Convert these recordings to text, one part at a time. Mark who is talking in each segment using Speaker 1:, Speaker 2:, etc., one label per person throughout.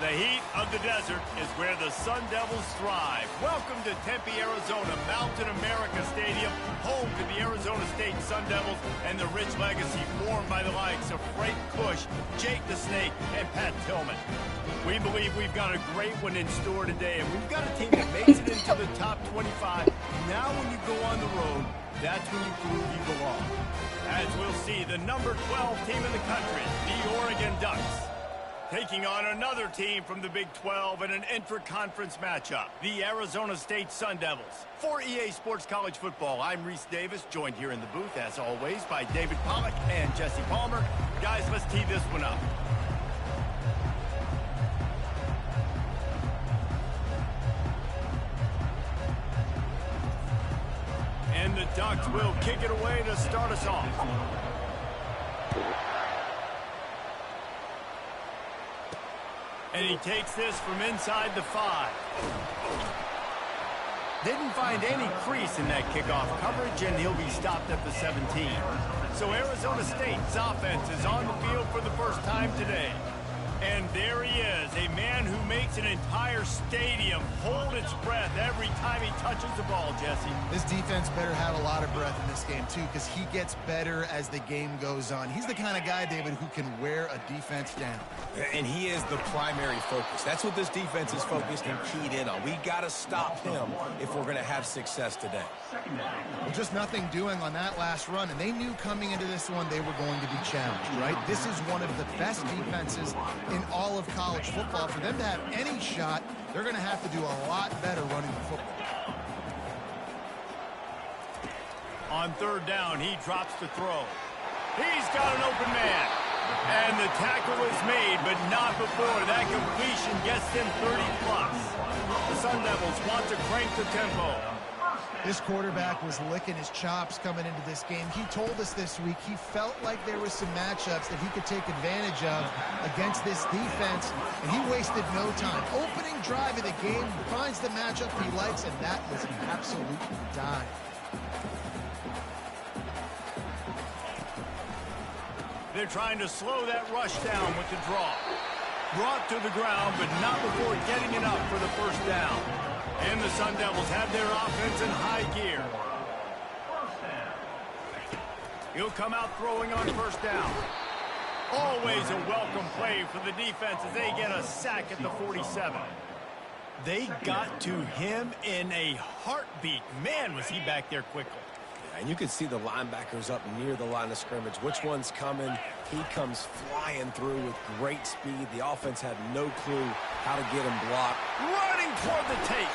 Speaker 1: The heat of the desert is where the Sun Devils thrive. Welcome to Tempe, Arizona, Mountain America Stadium, home to the Arizona State Sun Devils and the rich legacy formed by the likes of Frank Kush, Jake the Snake, and Pat Tillman. We believe we've got a great one in store today, and we've got a team that makes it into the top 25. Now when you go on the road, that's when you prove you belong. As we'll see, the number 12 team in the country, the Oregon Ducks, taking on another team from the Big 12 in an intra-conference matchup, the Arizona State Sun Devils. For EA Sports College Football, I'm Reese Davis, joined here in the booth, as always, by David Pollack and Jesse Palmer. Guys, let's tee this one up. And the Ducks will kick it away to start us off. And he takes this from inside the 5. Didn't find any crease in that kickoff coverage, and he'll be stopped at the 17. So Arizona State's offense is on the field for the first time today. And there he is, a man who makes an entire stadium hold its breath every time he touches the ball, Jesse.
Speaker 2: This defense better have a lot of breath in this game, too, because he gets better as the game goes on. He's the kind of guy, David, who can wear a defense down.
Speaker 3: And he is the primary focus. That's what this defense is focused and keyed in on. We got to stop him if we're going to have success today.
Speaker 2: Well, just nothing doing on that last run, and they knew coming into this one they were going to be challenged, right? This is one of the best defenses in all of college football. For them to have any shot, they're going to have to do a lot better running the football.
Speaker 1: On third down, he drops the throw. He's got an open man. And the tackle is made, but not before that completion gets them 30+. The Sun Devils want to crank the tempo.
Speaker 2: This quarterback was licking his chops coming into this game. He told us this week he felt like there were some matchups that he could take advantage of against this defense, and he wasted no time. Opening drive of the game, he finds the matchup he likes, and that was an absolute dime.
Speaker 1: They're trying to slow that rush down with the draw. Brought to the ground, but not before getting it up for the first down. And the Sun Devils have their offense in high gear. He'll come out throwing on first down. Always a welcome play for the defense as they get a sack at the 47. They got to him in a heartbeat. Man, was he back there quickly.
Speaker 3: And you can see the linebackers up near the line of scrimmage. Which one's coming? He comes flying through with great speed. The offense had no clue how to get him blocked.
Speaker 1: Running toward the tape.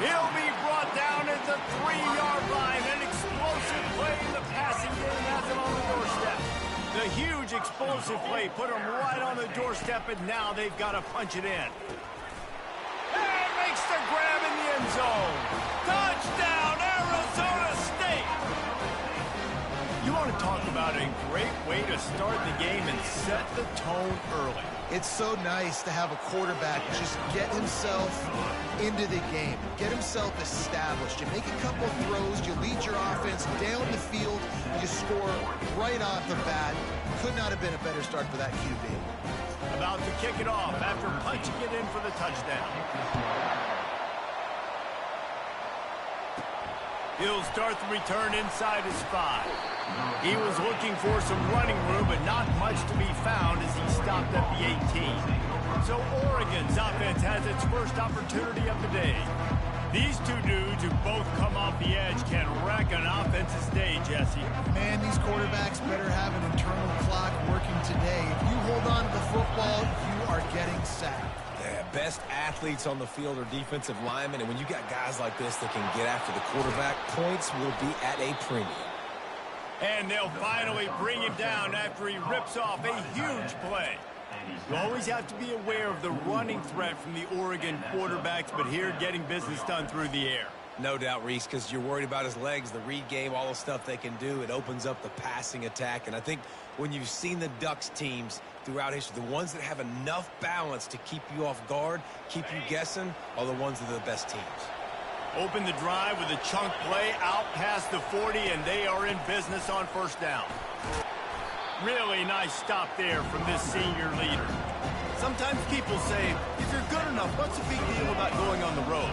Speaker 1: He'll be brought down at the 3-yard line. An explosive play in the passing game has him on the doorstep. The huge explosive play put him right on the doorstep, and now they've got to punch it in. And makes the grab in the end zone. Touchdown, Arizona State! You want to talk about a great way to start the game and set the tone early.
Speaker 2: It's so nice to have a quarterback just get himself into the game, get himself established. You make a couple throws, you lead your offense down the field, you score right off the bat. Could not have been a better start for that QB.
Speaker 1: About to kick it off after punching it in for the touchdown. He'll start the return inside his 5. He was looking for some running room, but not much to be found as he stopped at the 18. So Oregon's offense has its first opportunity of the day. These two dudes who both come off the edge can wreck an offense's day, Jesse.
Speaker 2: Man, these quarterbacks better have an internal clock working today. If you hold on to the football, you are getting sacked.
Speaker 3: Yeah, best athletes on the field are defensive linemen, and when you got guys like this that can get after the quarterback, points will be at a premium.
Speaker 1: And they'll finally bring him down after he rips off a huge play. You always have to be aware of the running threat from the Oregon quarterbacks, but here getting business done through the air.
Speaker 3: No doubt, Reese, because you're worried about his legs, the read game, all the stuff they can do. It opens up the passing attack. And I think when you've seen the Ducks teams throughout history, the ones that have enough balance to keep you off guard, keep you guessing, are the ones that are the best teams.
Speaker 1: Open the drive with a chunk play out past the 40, and they are in business on first down. Really nice stop there from this senior leader. Sometimes people say, if you're good enough, what's the big deal about going on the road?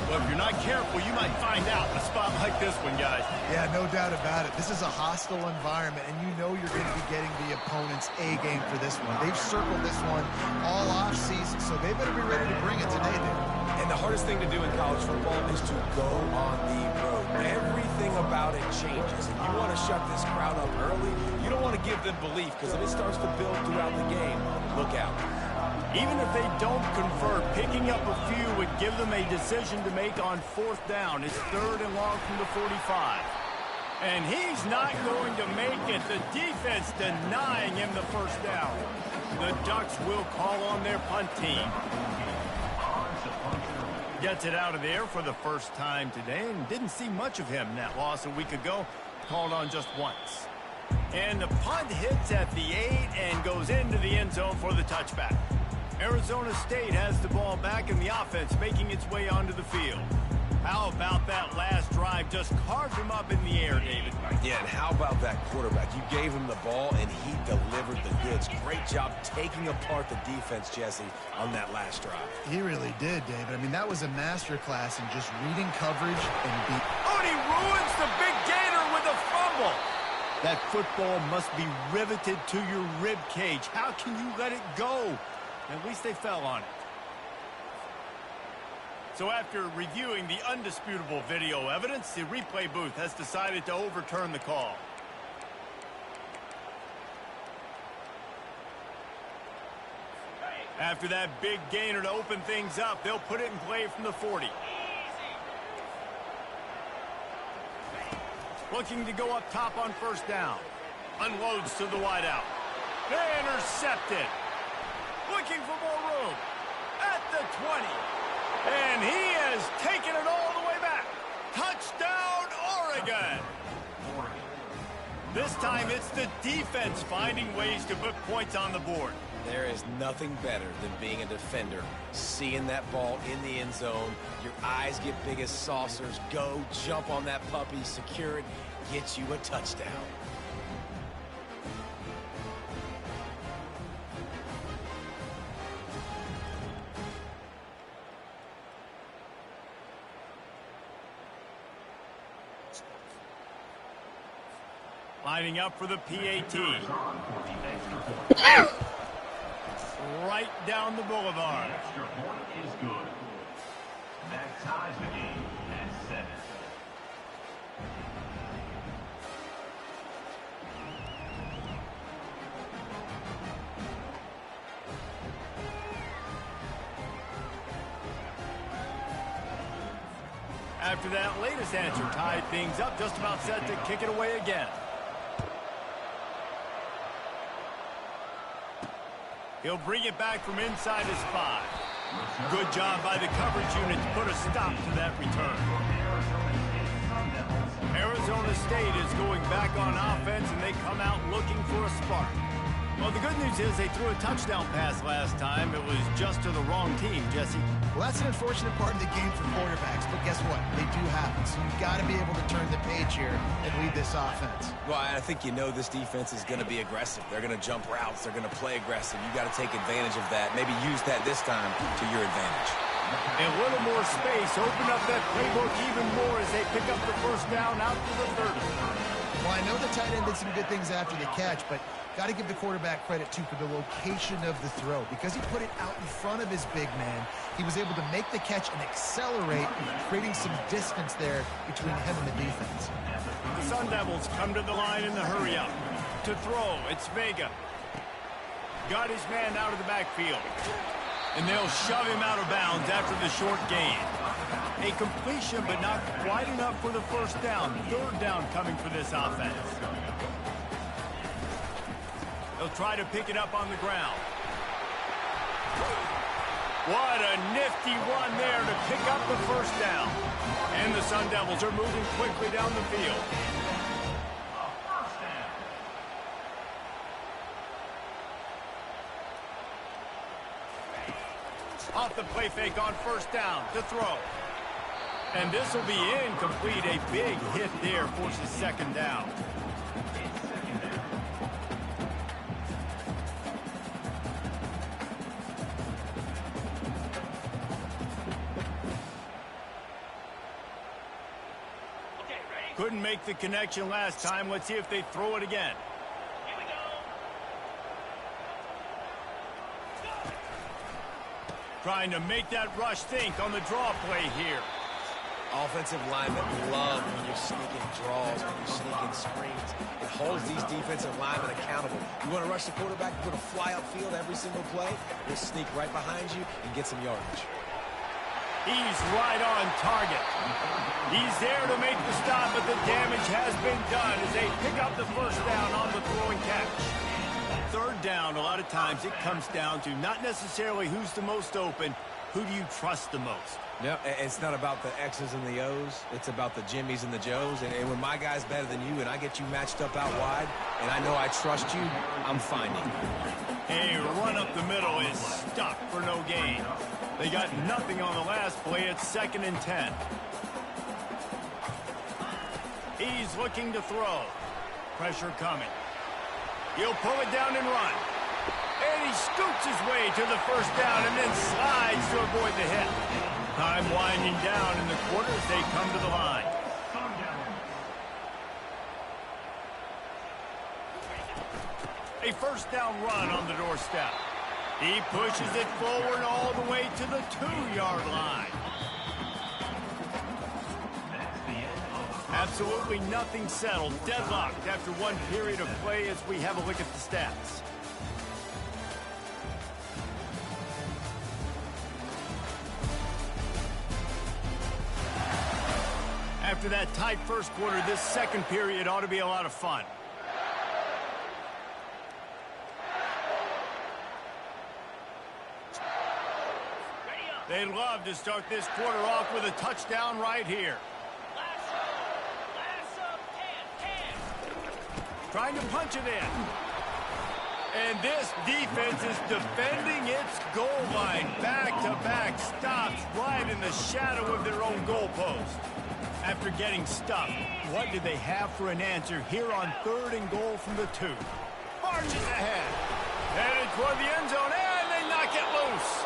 Speaker 1: Well, if you're not careful, you might find out in a spot like this one, guys.
Speaker 2: Yeah, no doubt about it. This is a hostile environment, and you know you're going to be getting the opponent's A game for this one. They've circled this one all off-season, so they better be ready to bring it today, dude.
Speaker 3: And the hardest thing to do in college football is to go on the road. Everything about it changes, and you want to shut this crowd up early. You don't want to give them belief, because if it starts to build throughout the game, look out.
Speaker 1: Even if they don't convert, picking up a few would give them a decision to make on 4th down. It's 3rd and long from the 45. And he's not going to make it. The defense denying him the 1st down. The Ducks will call on their punt team. Gets it out of there for the first time today, and didn't see much of him in that loss a week ago. Called on just once. And the punt hits at the 8 and goes into the end zone for the touchback. Arizona State has the ball back, and the offense making its way onto the field. How about that last drive? Just carved him up in the air, David.
Speaker 3: Yeah, and how about that quarterback? You gave him the ball, and he delivered the goods. Great job taking apart the defense, Jesse, on that last drive.
Speaker 2: He really did, David. I mean, that was a masterclass in just reading coverage and beat.
Speaker 1: Oh, and he ruins the big gator with a fumble. That football must be riveted to your rib cage. How can you let it go? At least they fell on it. So after reviewing the undisputable video evidence, the replay booth has decided to overturn the call. After that big gainer to open things up, they'll put it in play from the 40. Looking to go up top on 1st down. Unloads to the wideout. Intercepted. Looking for more room. At the 20. And he has taken it all the way back. Touchdown, Oregon. This time it's the defense finding ways to put points on the board.
Speaker 3: There is nothing better than being a defender, seeing that ball in the end zone. Your eyes get big as saucers. Go, jump on that puppy, secure it, get you a touchdown.
Speaker 1: Lining up for the PAT. Right down the boulevard.
Speaker 4: Extra point is good. That ties the game at 7.
Speaker 1: After that latest answer tied things up, just about set to kick it away again. He'll bring it back from inside his 5. Good job by the coverage unit to put a stop to that return. Arizona State is going back on offense, and they come out looking for a spark. Well, the good news is they threw a touchdown pass last time. It was just to the wrong team, Jesse.
Speaker 2: Well, that's an unfortunate part of the game for quarterbacks, but guess what? They do happen, so you've got to be able to turn the page here and lead this offense.
Speaker 3: Well, I think you know this defense is going to be aggressive. They're going to jump routes. They're going to play aggressive. You got to take advantage of that. Maybe use that this time to your advantage.
Speaker 1: A little more space. Open up that playbook even more as they pick up the 1st down out to the 30.
Speaker 2: Well, I know the tight end did some good things after the catch, but got to give the quarterback credit, too, for the location of the throw. Because he put it out in front of his big man, he was able to make the catch and accelerate, creating some distance there between him and the defense.
Speaker 1: The Sun Devils come to the line in the hurry-up. To throw, it's Vega. Got his man out of the backfield. And they'll shove him out of bounds after the short gain. A completion, but not quite enough for the 1st down. 3rd down coming for this offense. They'll try to pick it up on the ground. What a nifty one there to pick up the 1st down. And the Sun Devils are moving quickly down the field. Off the play fake on 1st down to throw. And this will be incomplete. A big hit there forces 2nd down. Couldn't make the connection last time. Let's see if they throw it again.
Speaker 4: Here we go.
Speaker 1: Trying to make that rush think on the draw play here.
Speaker 3: Offensive linemen love when you're sneaking draws, when you're sneaking screens. It holds these defensive linemen accountable. You want to rush the quarterback, you're going to fly upfield every single play. He'll sneak right behind you and get some yardage.
Speaker 1: He's right on target. He's there to make the stop, but the damage has been done as they pick up the first down on the throwing catch. Third down, a lot of times it comes down to not necessarily who's the most open, who do you trust the most?
Speaker 3: No, it's not about the X's and the O's. It's about the Jimmys and the Joes. And when my guy's better than you and I get you matched up out wide and I know I trust you, I'm finding.
Speaker 1: A run up the middle is stuck for no gain. They got nothing on the last play. It's 2nd and 10. He's looking to throw. Pressure coming. He'll pull it down and run. And he scoots his way to the first down and then slides to avoid the hit. Time winding down in the quarter as they come to the line. A first down run on the doorstep. He pushes it forward all the way to the 2-yard line. Absolutely nothing settled. Deadlocked after one period of play as we have a look at the stats. After that tight first quarter, this second period ought to be a lot of fun. They'd love to start this quarter off with a touchdown right here. Trying to punch it in. And this defense is defending its goal line. Back-to-back stops right in the shadow of their own goalpost. After getting stuffed, what do they have for an answer here on 3rd and goal from the 2? Marches ahead. Headed toward the end zone, and they knock it loose.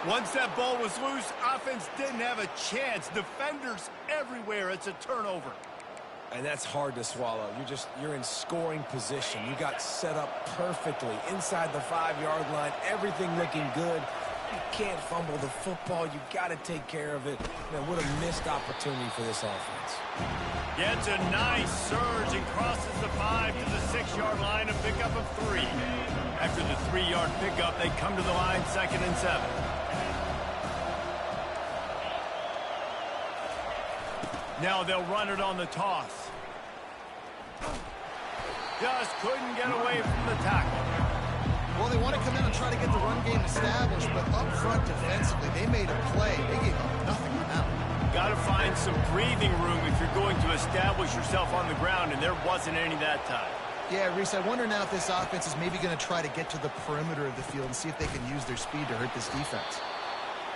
Speaker 1: Once that ball was loose, offense didn't have a chance. Defenders everywhere. It's a turnover.
Speaker 3: And that's hard to swallow. You're in scoring position. You got set up perfectly inside the 5-yard line. Everything looking good. You can't fumble the football. You got to take care of it. Man, what a missed opportunity for this offense.
Speaker 1: Gets a nice surge and crosses the 5 to the 6-yard line, a pickup of 3. After the 3-yard pickup, they come to the line 2nd and 7. Now they'll run it on the toss. Just couldn't get away from the tackle.
Speaker 2: Well, they want to come in and try to get the run game established, but up front defensively, they made a play. They gave up nothing on that one.
Speaker 1: Got to find some breathing room if you're going to establish yourself on the ground, and there wasn't any that time.
Speaker 2: Yeah, Reese, I wonder now if this offense is maybe going to try to get to the perimeter of the field and see if they can use their speed to hurt this defense.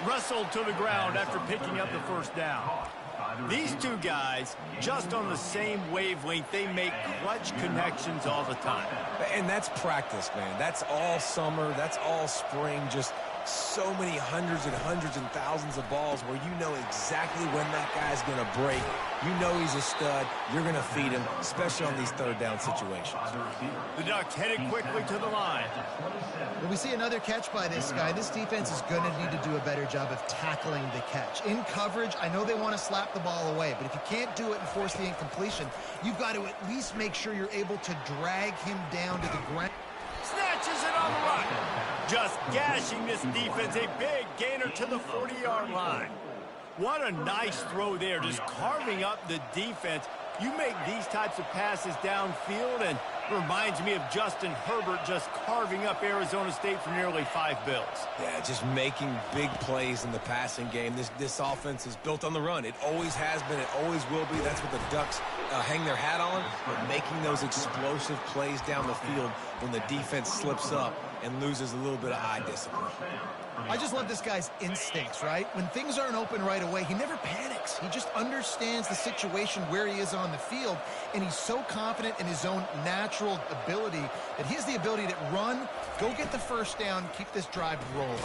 Speaker 1: Wrestled to the ground after picking up the first down. These two guys, just on the same wavelength, they make clutch connections all the time.
Speaker 3: And that's practice, man. That's all summer. That's all spring. Just so many hundreds and thousands of balls where you know exactly when that guy's going to break. You know he's a stud. You're going to feed him, especially on these 3rd down situations.
Speaker 1: The Ducks headed quickly to the line.
Speaker 2: When we see another catch by this guy, this defense is going to need to do a better job of tackling the catch. In coverage, I know they want to slap the ball away, but if you can't do it and force the incompletion, you've got to at least make sure you're able to drag him down to the ground.
Speaker 1: Snatches it on the run. Just gashing this defense, a big gainer to the 40-yard line. What a nice throw there, just carving up the defense. You make these types of passes downfield, and it reminds me of Justin Herbert just carving up Arizona State for nearly 5 bills.
Speaker 3: Yeah, just making big plays in the passing game. This offense is built on the run. It always has been. It always will be. That's what the Ducks hang their hat on. But making those explosive plays down the field when the defense slips up and loses a little bit of eye discipline.
Speaker 2: I just love this guy's instincts, right? When things aren't open right away, he never panics. He just understands the situation where he is on the field, and he's so confident in his own natural ability that he has the ability to run, go get the first down, keep this drive rolling.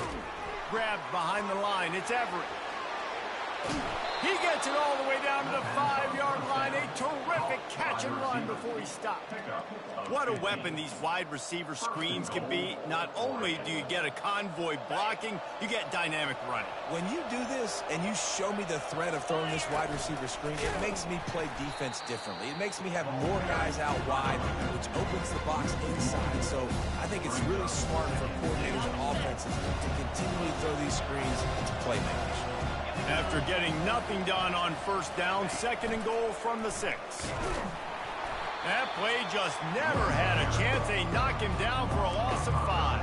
Speaker 1: Grabbed behind the line. It's Everett. He gets it all the way down to the 5-yard line. A terrific catch and run before he stopped. What a weapon these wide receiver screens can be. Not only do you get a convoy blocking, you get dynamic running.
Speaker 3: When you do this and you show me the threat of throwing this wide receiver screen, it makes me play defense differently. It makes me have more guys out wide, which opens the box inside. So I think it's really smart for coordinators and offenses to continually throw these screens to playmakers.
Speaker 1: After getting nothing done on first down, 2nd and goal from the 6. That play just never had a chance. They knock him down for a loss of 5.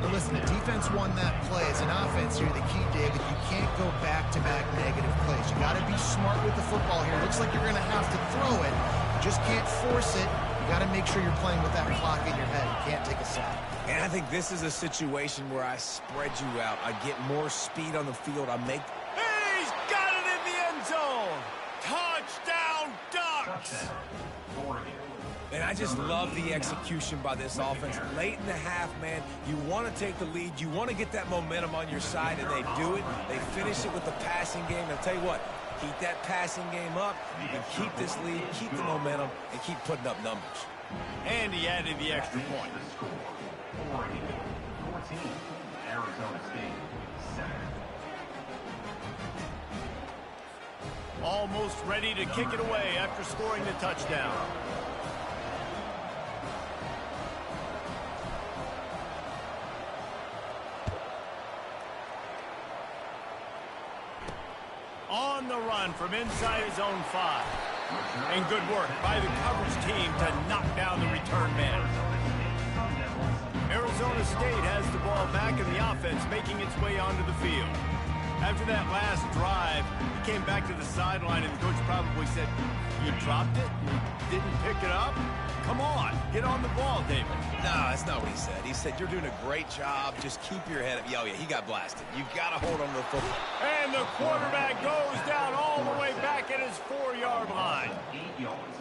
Speaker 2: But listen, the defense won that play. As an offense here, the key, David, you can't go back-to-back negative plays. You got to be smart with the football here. Looks like you're going to have to throw it. You just can't force it. You got to make sure you're playing with that clock in your head. You can't take a sack.
Speaker 3: And I think this is a situation where I spread you out. I get more speed on the field. I make...
Speaker 1: He's got it in the end zone. Touchdown, Ducks.
Speaker 3: And I just love the execution by this offense. Late in the half, man, you want to take the lead. You want to get that momentum on your side, and they do it. They finish it with the passing game. I'll tell you what, keep that passing game up. You can keep this lead, keep the momentum, and keep putting up numbers.
Speaker 1: And he added the extra point.
Speaker 4: 14, Arizona State, center.
Speaker 1: Almost ready to kick it away after scoring the touchdown. On the run from inside his own 5. And good work by the coverage team to knock down the return man. Arizona State has the ball back in the offense, making its way onto the field. After that last drive, he came back to the sideline, and the coach probably said, "You dropped it? You didn't pick it up? Come on, get on the ball, David."
Speaker 3: No, that's not what he said. He said, "You're doing a great job. Just keep your head up." Oh, yeah, he got blasted. You've got to hold on to the football.
Speaker 1: And the quarterback goes down all the way back at his 4-yard line.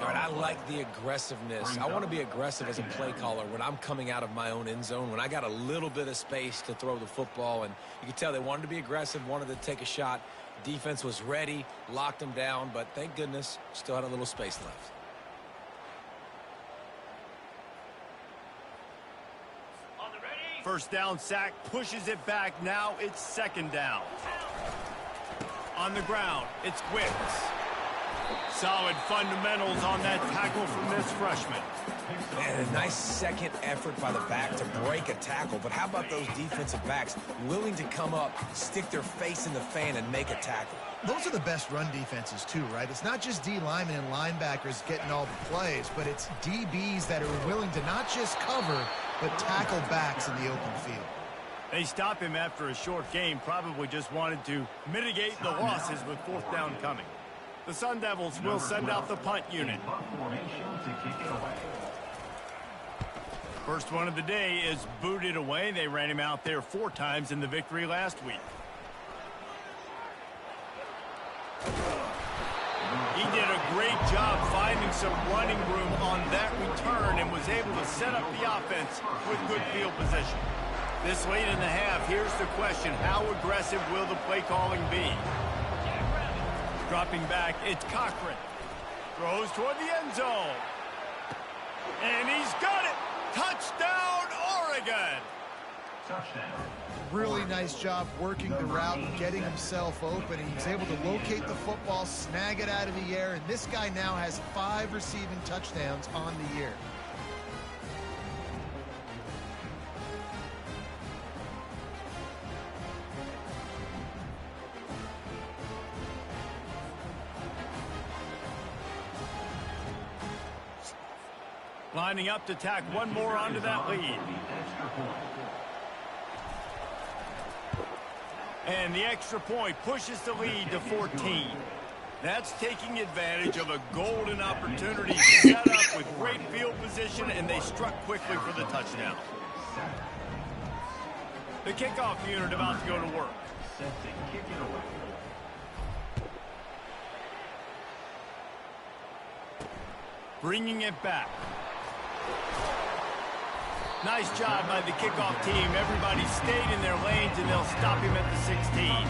Speaker 3: All right, I like the aggressiveness. I want to be aggressive as a play caller when I'm coming out of my own end zone, when I got a little bit of space to throw the football. And you can tell they wanted to be aggressive, wanted to take a shot. Defense was ready, locked them down, but thank goodness, still had a little space left.
Speaker 1: First down sack, pushes it back. Now it's 2nd down. On the ground, it's Wicks. Solid fundamentals on that tackle from this freshman.
Speaker 3: And a nice second effort by the back to break a tackle. But how about those defensive backs willing to come up, stick their face in the fan, and make a tackle?
Speaker 2: Those are the best run defenses, too, right? It's not just D linemen and linebackers getting all the plays, but it's DBs that are willing to not just cover, but tackle backs in the open field.
Speaker 1: They stop him after a short game, probably just wanted to mitigate the losses with 4th down coming. The Sun Devils will send out the punt unit. First one of the day is booted away. They ran him out there 4 times in the victory last week. He did a great job finding some running room on that return and was able to set up the offense with good field position. This late in the half, here's the question: how aggressive will the play calling be? Dropping back, it's Cochran. Throws toward the end zone. And he's got it! Touchdown, Oregon!
Speaker 4: Touchdown.
Speaker 2: Really nice job working the route and getting himself open. And he was able to locate the football, snag it out of the air, and this guy now has 5 receiving touchdowns on the year.
Speaker 1: Lining up to tack one more onto that lead. And the extra point pushes the lead to 14. That's taking advantage of a golden opportunity set up with great field position, and they struck quickly for the touchdown. The kickoff unit about to go to work.
Speaker 4: Set to kick it away.
Speaker 1: Bringing it back. Nice job by the kickoff team. Everybody stayed in their lanes, and they'll stop him at the 16.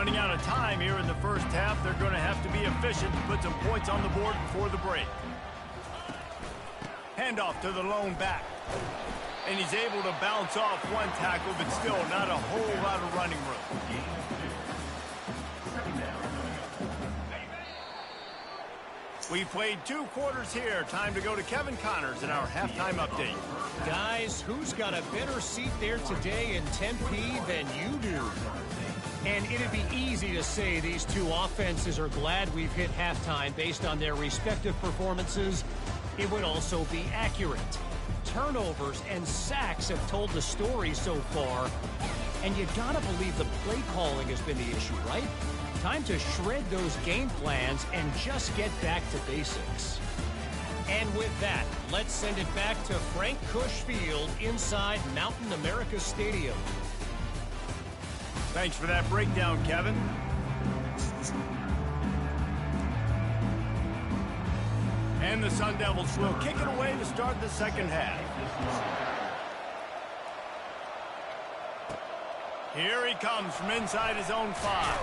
Speaker 1: running out of time here in the first half. They're going to have to be efficient to put some points on the board before the break. Handoff to the lone back. And he's able to bounce off one tackle, but still not a whole lot of running room. We've played 2 quarters here. Time to go to Kevin Connors in our halftime update.
Speaker 5: Guys, who's got a better seat there today in Tempe than you do? And it'd be easy to say these 2 offenses are glad we've hit halftime based on their respective performances. It would also be accurate. Turnovers and sacks have told the story so far. And you gotta believe the play calling has been the issue, right? Time to shred those game plans and just get back to basics. And with that, let's send it back to Frank Cush Field inside Mountain America Stadium.
Speaker 1: Thanks for that breakdown, Kevin. And the Sun Devils will kick it away to start the second half. Here he comes from inside his own 5.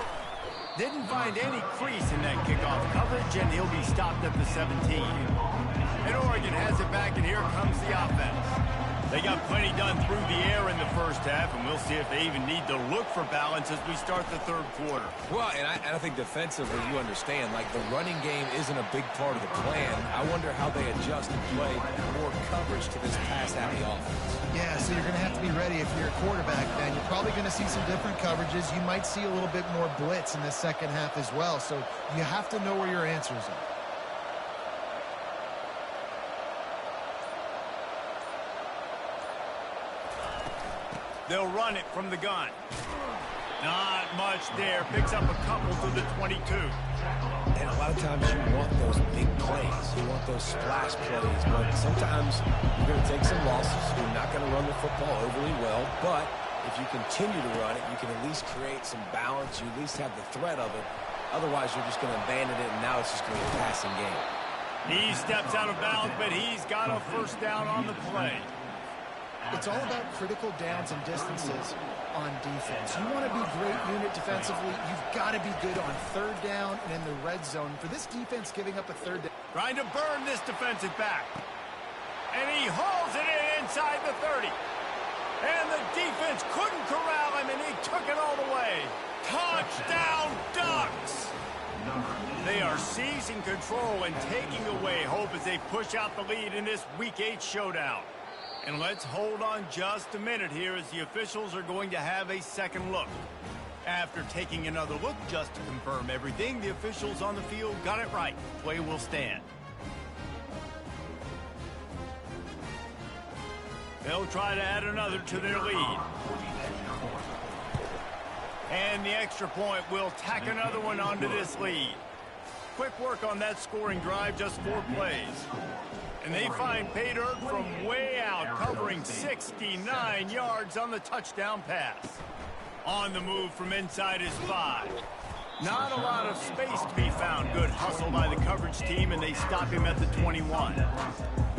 Speaker 1: Didn't find any crease in that kickoff coverage, and he'll be stopped at the 17. And Oregon has it back, and here comes the offense. They got plenty done through the air in the first half, and we'll see if they even need to look for balance as we start the third quarter.
Speaker 3: Well, and I think defensively, you understand, like the running game isn't a big part of the plan. I wonder how they adjust and play more coverage to this pass-happy offense.
Speaker 2: Yeah, so you're going to have to be ready if you're a quarterback, then. You're probably going to see some different coverages. You might see a little bit more blitz in the second half as well, so you have to know where your answers are.
Speaker 1: They'll run it from the gun. Not much there. Picks up a couple to the 22.
Speaker 3: And a lot of times you want those big plays. You want those splash plays. But sometimes you're going to take some losses. You're not going to run the football overly well. But if you continue to run it, you can at least create some balance. You at least have the threat of it. Otherwise, you're just going to abandon it, and now it's just going to be a passing game.
Speaker 1: He steps out of bounds, but he's got a first down on the play.
Speaker 2: It's all about critical downs and distances on defense. You want to be great unit defensively, you've got to be good on third down and in the red zone. For this defense giving up a third down.
Speaker 1: Trying to burn this defensive back. And he hauls it in inside the 30. And the defense couldn't corral him, and he took it all the way. Touchdown, Ducks! They are seizing control and taking away hope as they push out the lead in this Week 8 showdown. And let's hold on just a minute here as the officials are going to have a second look. After taking another look just to confirm everything, the officials on the field got it right. Play will stand. They'll try to add another to their lead. And the extra point will tack another one onto this lead. Quick work on that scoring drive, just 4 plays. And they find pay dirt from way out, covering 69 yards on the touchdown pass. On the move from inside his 5. Not a lot of space to be found. Good hustle by the coverage team, and they stop him at the 21.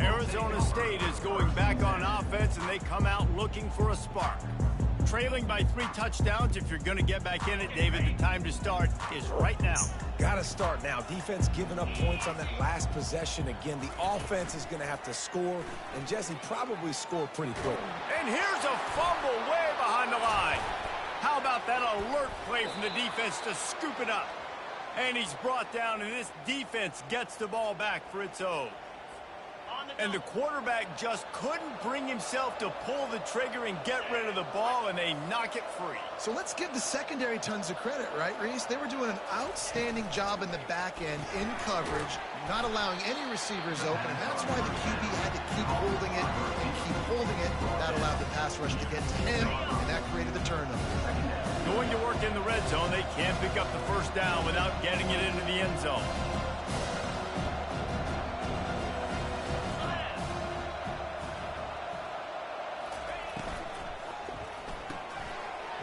Speaker 1: Arizona State is going back on offense, and they come out looking for a spark. Trailing by 3 touchdowns. If you're going to get back in it, David, the time to start is right now.
Speaker 3: Got to start now. Defense giving up points on that last possession. Again, the offense is going to have to score, and Jesse probably score pretty quick.
Speaker 1: And here's a fumble way behind the line. How about that alert play from the defense to scoop it up? And he's brought down, and this defense gets the ball back for its own. And the quarterback just couldn't bring himself to pull the trigger and get rid of the ball, and they knock it free.
Speaker 2: So let's give the secondary tons of credit, right, Reese? They were doing an outstanding job in the back end in coverage, not allowing any receivers open, and that's why the QB had to keep holding it and keep holding it. That allowed the pass rush to get to him, and that created the turnover.
Speaker 1: Going to work in the red zone, they can't pick up the first down without getting it into the end zone.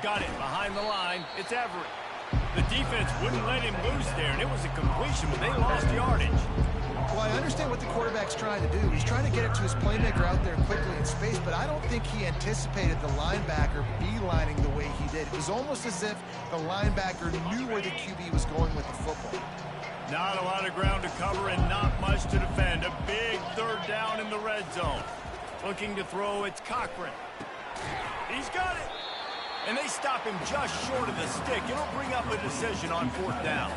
Speaker 1: Got it behind the line. It's Everett. The defense wouldn't let him loose there, and it was a completion, but they lost yardage.
Speaker 2: Well, I understand what the quarterback's trying to do. He's trying to get it to his playmaker out there quickly in space, but I don't think he anticipated the linebacker beelining the way he did. It was almost as if the linebacker knew where the QB was going with the football.
Speaker 1: Not a lot of ground to cover and not much to defend. A big third down in the red zone. Looking to throw, it's Cochran. He's got it. And they stop him just short of the stick. It'll bring up a decision on fourth down.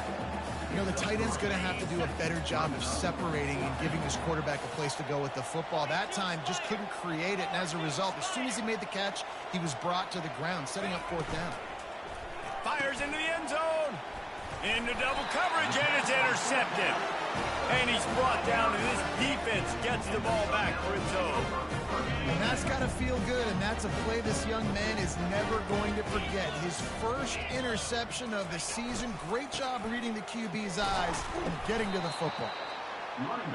Speaker 2: You know, the tight end's going to have to do a better job of separating and giving his quarterback a place to go with the football. That time just couldn't create it, and as a result, as soon as he made the catch, he was brought to the ground, setting up fourth down.
Speaker 1: Fires into the end zone. Into double coverage, and it's intercepted. And he's brought down, and this defense gets the ball back for its own.
Speaker 2: And that's got to feel good, and that's a play this young man is never going to forget. His first interception of the season. Great job reading the QB's eyes and getting to the football.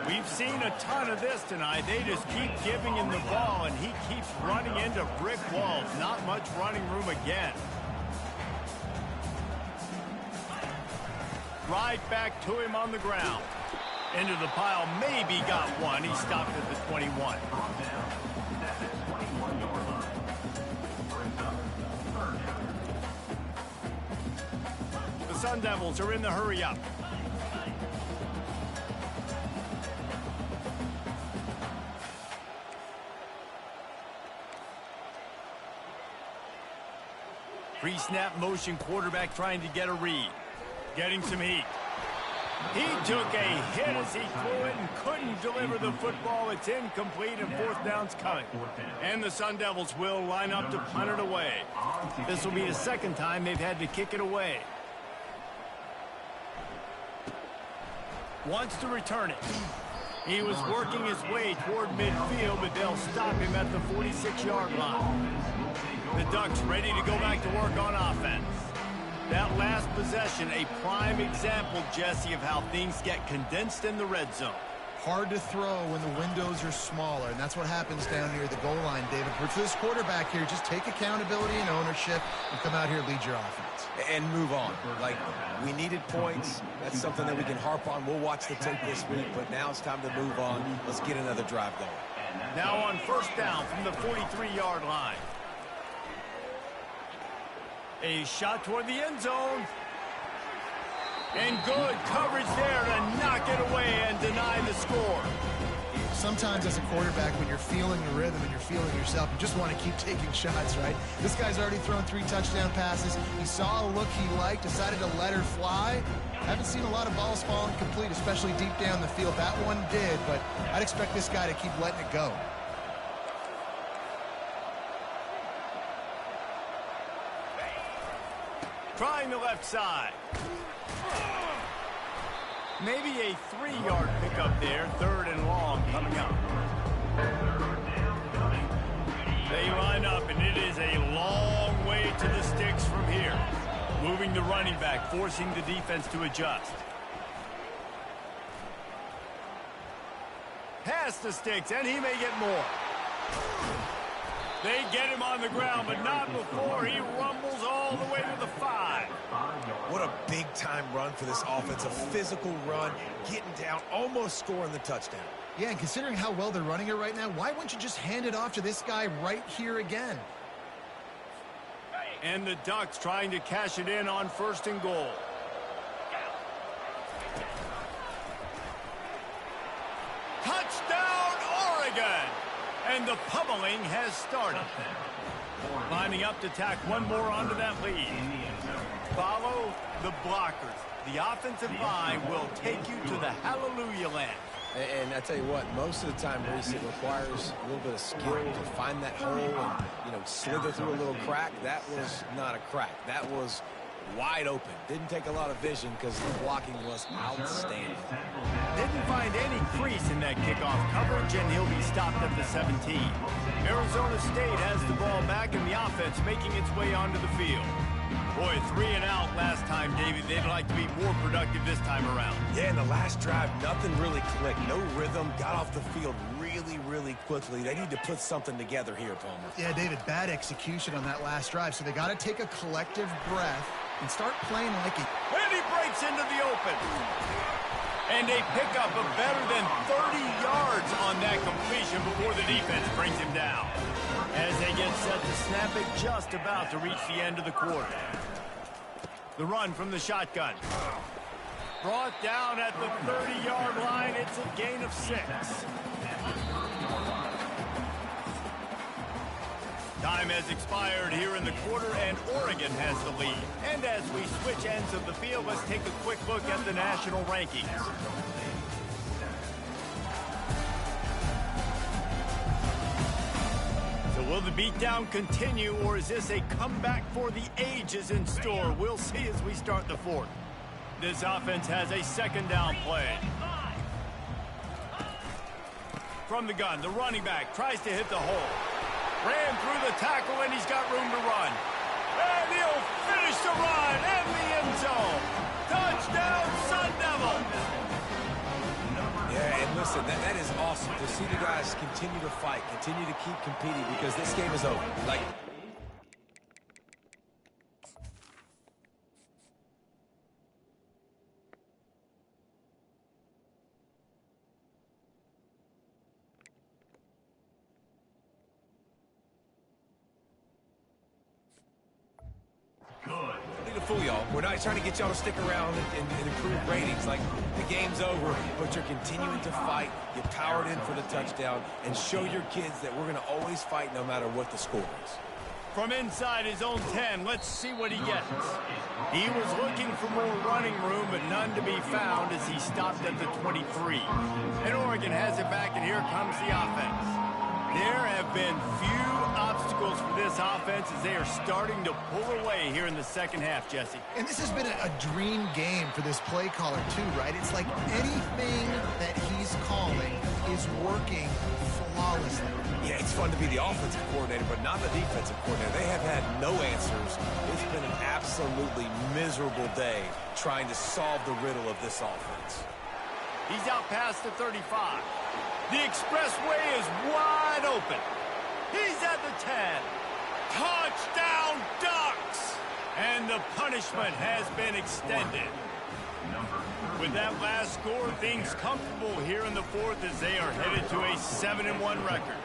Speaker 1: We've seen a ton of this tonight. They just keep giving him the ball, and he keeps running into brick walls. Not much running room again. Right back to him on the ground. Into the pile, maybe got one. He stopped at the 21. The Sun Devils are in the hurry up. Pre-snap motion quarterback trying to get a read. Getting some heat. He took a hit as he threw it and couldn't deliver the football. It's incomplete and fourth down's coming. And the Sun Devils will line up to punt it away. This will be the second time they've had to kick it away. Wants to return it. He was working his way toward midfield, but they'll stop him at the 46-yard line. The Ducks ready to go back to work on offense. That last possession, a prime example, Jesse, of how things get condensed in the red zone.
Speaker 2: Hard to throw when the windows are smaller, and that's what happens down near the goal line, David. But for this quarterback here, just take accountability and ownership and come out here and lead your offense.
Speaker 3: And move on. Like, we needed points. That's something that we can harp on. We'll watch the tape this week, but now it's time to move on. Let's get another drive going.
Speaker 1: Now on first down from the 43-yard line. A shot toward the end zone. And good coverage there to knock it away and deny the score.
Speaker 2: Sometimes as a quarterback, when you're feeling the rhythm and you're feeling yourself, you just want to keep taking shots, right? This guy's already thrown 3 touchdown passes. He saw a look he liked, decided to let her fly. Haven't seen a lot of balls falling complete, especially deep down the field. That one did, but I'd expect this guy to keep letting it go.
Speaker 1: Trying the left side. Maybe a 3-yard pickup there. Third and long coming up. They line up, and it is a long way to the sticks from here. Moving the running back, forcing the defense to adjust. Past the sticks, and he may get more. They get him on the ground, but not before he rumbles all the way to the 5.
Speaker 3: What a big-time run for this offense. A physical run, getting down, almost scoring the touchdown.
Speaker 2: Yeah, and considering how well they're running it right now, why wouldn't you just hand it off to this guy right here again?
Speaker 1: And the Ducks trying to cash it in on first and goal. Touchdown, Oregon! And the pummeling has started. Lining up to tack one more onto that lead. Follow the blockers. The offensive line will take you to the hallelujah land.
Speaker 3: And I tell you what, most of the time, Reese, it requires a little bit of skill to find that hole and, slither through a little crack. That was not a crack. That was wide open. Didn't take a lot of vision because the blocking was outstanding.
Speaker 1: Didn't find any crease in that kickoff coverage, and he'll be stopped at the 17. Arizona State has the ball back, and the offense making its way onto the field. Boy, 3 and out last time, David. They'd like to be more productive this time around.
Speaker 3: Yeah, in the last drive, nothing really clicked. No rhythm. Got off the field really, really quickly. They need to put something together here, Palmer.
Speaker 2: Yeah, David, bad execution on that last drive. So they got to take a collective breath and start playing like it.
Speaker 1: And he breaks into the open. And a pickup of better than 30 yards on that completion before the defense brings him down. As they get set to snap it, just about to reach the end of the quarter. The run from the shotgun. Brought down at the 30-yard line. It's a gain of 6. Time has expired here in the quarter, and Oregon has the lead. And as we switch ends of the field, let's take a quick look at the national rankings. So will the beatdown continue, or is this a comeback for the ages in store? We'll see as we start the fourth. This offense has a second down play. From the gun, the running back tries to hit the hole. Ran through the tackle, and he's got room to run. And he'll finish the run in the end zone. Touchdown, Sun Devils!
Speaker 3: Yeah, and listen, that is awesome to see the guys continue to fight, continue to keep competing, because this game is over. Like, fool y'all. We're not trying to get y'all to stick around and improve ratings. Like, the game's over, but you're continuing to fight. You powered in for the touchdown, and show your kids that we're going to always fight no matter what the score is.
Speaker 1: From inside his own 10, let's see what he gets. He was looking for more running room, but none to be found as he stopped at the 23. And Oregon has it back, and here comes the offense. There have been few obstacles for this offense as they are starting to pull away here in the second half, Jesse.
Speaker 2: And this has been a dream game for this play caller, too, right? It's like anything that he's calling is working flawlessly.
Speaker 3: Yeah, it's fun to be the offensive coordinator, but not the defensive coordinator. They have had no answers. It's been an absolutely miserable day trying to solve the riddle of this offense.
Speaker 1: He's out past the 35. The expressway is wide open. He's at the 10. Touchdown, Ducks! And the punishment has been extended. With that last score, things comfortable here in the fourth as they are headed to a 7-1 record.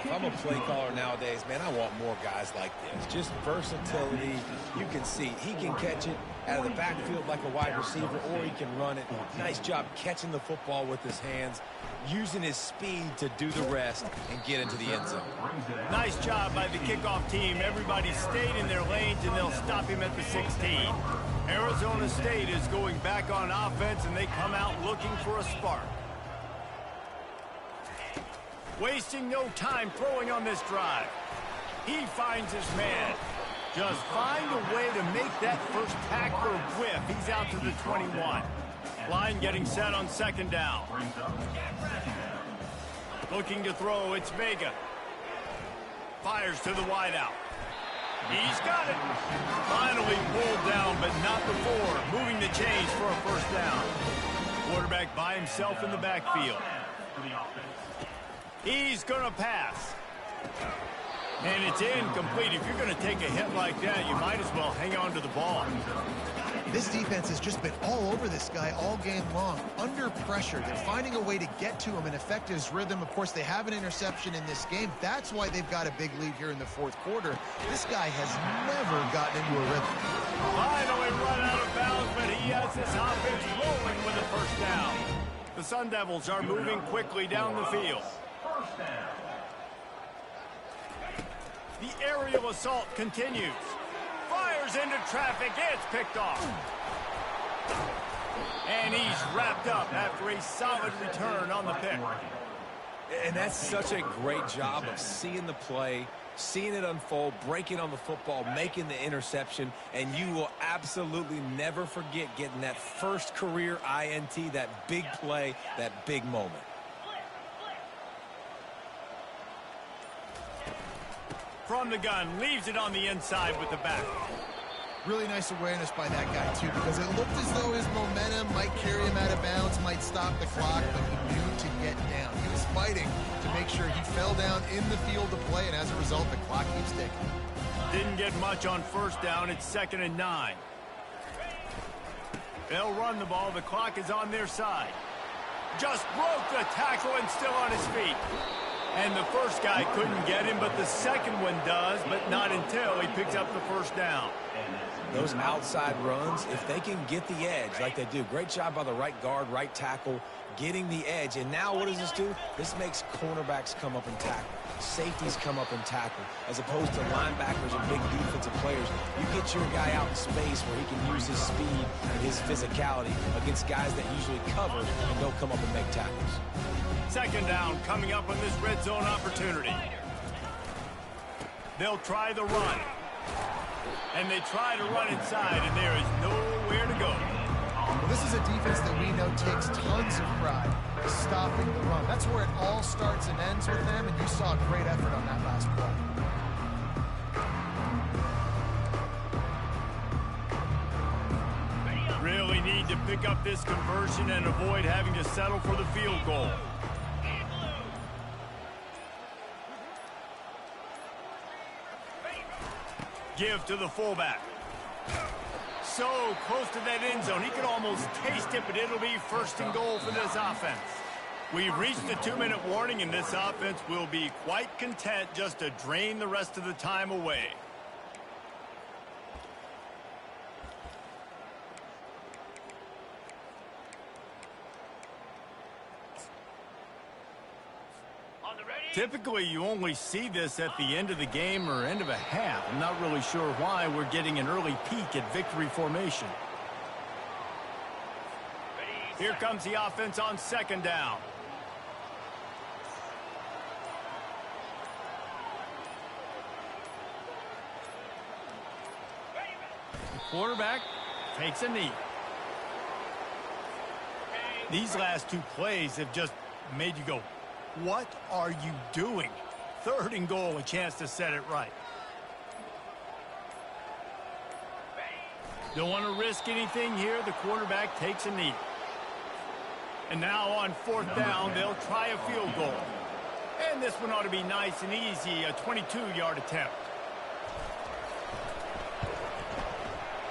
Speaker 3: If I'm a play caller nowadays, man, I want more guys like this. Just versatility. You can see he can catch it out of the backfield like a wide receiver, or he can run it. Nice job catching the football with his hands, using his speed to do the rest and get into the end zone.
Speaker 1: Nice job by the kickoff team. Everybody stayed in their lanes, and they'll stop him at the 16. Arizona State is going back on offense, and they come out looking for a spark. Wasting no time throwing on this drive. He finds his man. Just find a way to make that first tackler whiff. He's out to the 21. Line getting set on second down. Looking to throw, it's Vega. Fires to the wideout. He's got it. Finally pulled down, but not before. Moving the chains for a first down. Quarterback by himself in the backfield. He's going to pass. And it's incomplete. If you're going to take a hit like that, you might as well hang on to the ball.
Speaker 2: This defense has just been all over this guy all game long. Under pressure. They're finding a way to get to him and affect his rhythm. Of course, they have an interception in this game. That's why they've got a big lead here in the fourth quarter. This guy has never gotten into a rhythm.
Speaker 1: Finally run out of bounds, but he has this offense rolling with a first down. The Sun Devils are moving quickly down the field. The aerial assault continues. Fires into traffic. It's picked off. And he's wrapped up after a solid return on the pick.
Speaker 3: And that's such a great job of seeing the play, seeing it unfold, breaking on the football, making the interception, and you will absolutely never forget getting that first career INT, that big play, that big moment.
Speaker 1: From the gun, leaves it on the inside with the back.
Speaker 2: Really nice awareness by that guy, too, because it looked as though his momentum might carry him out of bounds, might stop the clock, but he knew to get down. He was fighting to make sure he fell down in the field to play, and as a result, the clock keeps ticking.
Speaker 1: Didn't get much on first down. It's 2nd and 9. They'll run the ball. The clock is on their side. Just broke the tackle and still on his feet. And the first guy couldn't get him, but the second one does, but not until he picks up the first down.
Speaker 3: Those outside runs, if they can get the edge like they do, great job by the right guard, right tackle, getting the edge. And now what does this do? This makes cornerbacks come up and tackle. Safeties come up and tackle. As opposed to linebackers and big defensive players, you get your guy out in space where he can use his speed and his physicality against guys that usually cover and don't come up and make tackles.
Speaker 1: Second down coming up on this red zone opportunity. They'll try the run. And they try to run inside, and there is nowhere to go.
Speaker 2: Well, this is a defense that we know takes tons of pride stopping the run. That's where it all starts and ends with them, and you saw a great effort on that last play.
Speaker 1: Really need to pick up this conversion and avoid having to settle for the field goal. Give to the fullback. So close to that end zone. He could almost taste it, but it'll be first and goal for this offense. We've reached the 2-minute warning, and this offense will be quite content just to drain the rest of the time away. Typically, you only see this at the end of the game or end of a half. I'm not really sure why we're getting an early peek at victory formation. Here comes the offense on second down. The quarterback takes a knee. These last two plays have just made you go, what are you doing? Third and goal, a chance to set it right. Don't want to risk anything here. The quarterback takes a knee. And now on fourth down, they'll try a field goal. And this one ought to be nice and easy, a 22-yard attempt.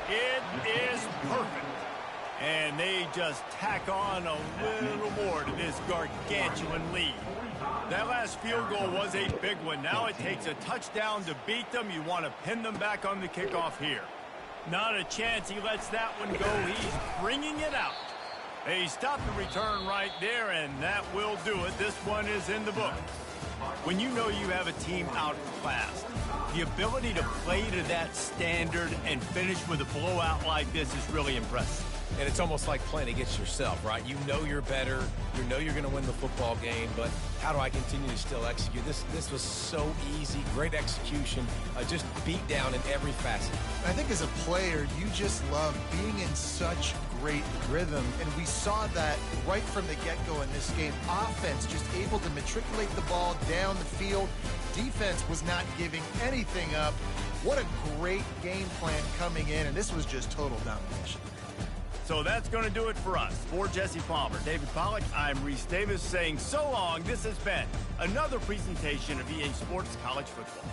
Speaker 1: It is perfect. And they just tack on a little more to this gargantuan lead. That last field goal was a big one. Now it takes a touchdown to beat them. You want to pin them back on the kickoff here. Not a chance he lets that one go. He's bringing it out. They stop the return right there, and that will do it. This one is in the book. When you know you have a team outclassed, the ability to play to that standard and finish with a blowout like this is really impressive.
Speaker 3: And it's almost like playing against yourself, right? You know you're better. You know you're going to win the football game, but how do I continue to still execute? This was so easy. Great execution. Just beat down in every facet.
Speaker 2: I think as a player, you just love being in such great rhythm, and we saw that right from the get-go in this game. Offense just able to matriculate the ball down the field. Defense was not giving anything up. What a great game plan coming in, and this was just total domination.
Speaker 1: So that's going to do it for us. For Jesse Palmer, David Pollack, I'm Reese Davis saying so long. This has been another presentation of EA Sports College Football.